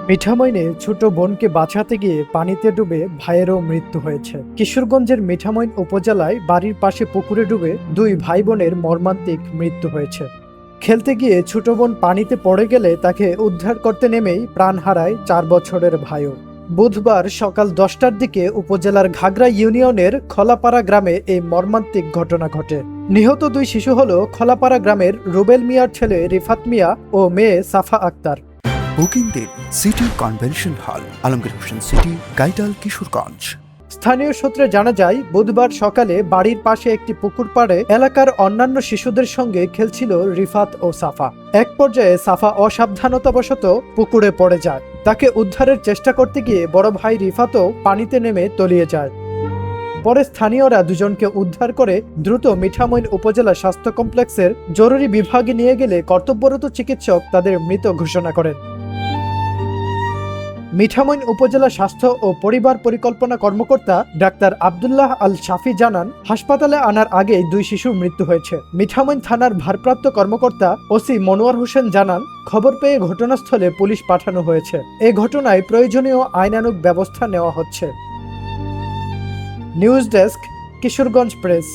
মিঠামইনে ছোট বোনকে বাঁচাতে গিয়ে পানিতে ডুবে ভাইয়েরও মৃত্যু হয়েছে। কিশোরগঞ্জের মিঠামইন উপজেলায় বাড়ির পাশে পুকুরে ডুবে দুই ভাই বোনের মর্মান্তিক মৃত্যু হয়েছে। খেলতে গিয়ে ছোট বোন পানিতে পড়ে গেলে তাকে উদ্ধার করতে নেমেই প্রাণ হারায় 4 বছরের ভাইও। বুধবার সকাল 10টার দিকে উপজেলার ঘাগড়া ইউনিয়নের খলাপাড়া গ্রামে এই মর্মান্তিক ঘটনা ঘটে। নিহত দুই শিশু হল খলাপাড়া গ্রামের রুবেল মিয়ার ছেলে রিফাত মিয়া ও মেয়ে সাফা আক্তার। বুকিং দিন city convention hall, Alamgir Hossain city, গাইডাল, কিশোরগঞ্জ। স্থানীয় সূত্রে জানা যায়, বুধবার সকালে বাড়ির পাশে একটি পুকুর পাড়ে এলাকার অন্যান্য শিশুদের সঙ্গে খেলছিল রিফাত ও সাফা। এক পর্যায়ে সাফা অসাবধানতাবশত পুকুরে পড়ে যায়। তাকে উদ্ধারের চেষ্টা করতে গিয়ে বড় ভাই রিফাতও পানিতে নেমে তলিয়ে যায়। পরে স্থানীয়রা দুজনকে উদ্ধার করে দ্রুত মিঠামইন উপজেলা স্বাস্থ্য কমপ্লেক্সের জরুরি বিভাগে নিয়ে গেলে কর্তব্যরত চিকিৎসক তাদের মৃত ঘোষণা করেন। মিঠামইন উপজেলা স্বাস্থ্য ও পরিবার পরিকল্পনা কর্মকর্তা ডাক্তার আব্দুল্লাহ আল শাফি জানান, হাসপাতালে আনার আগেই দুই শিশুর মৃত্যু হয়েছে। মিঠামইন থানার ভারপ্রাপ্ত কর্মকর্তা ওসি মনোয়ার হোসেন জানান, খবর পেয়ে ঘটনাস্থলে পুলিশ পাঠানো হয়েছে। এই ঘটনায় প্রয়োজনীয় আইনানুগ ব্যবস্থা নেওয়া হচ্ছে। News desk, Kishoreganj press.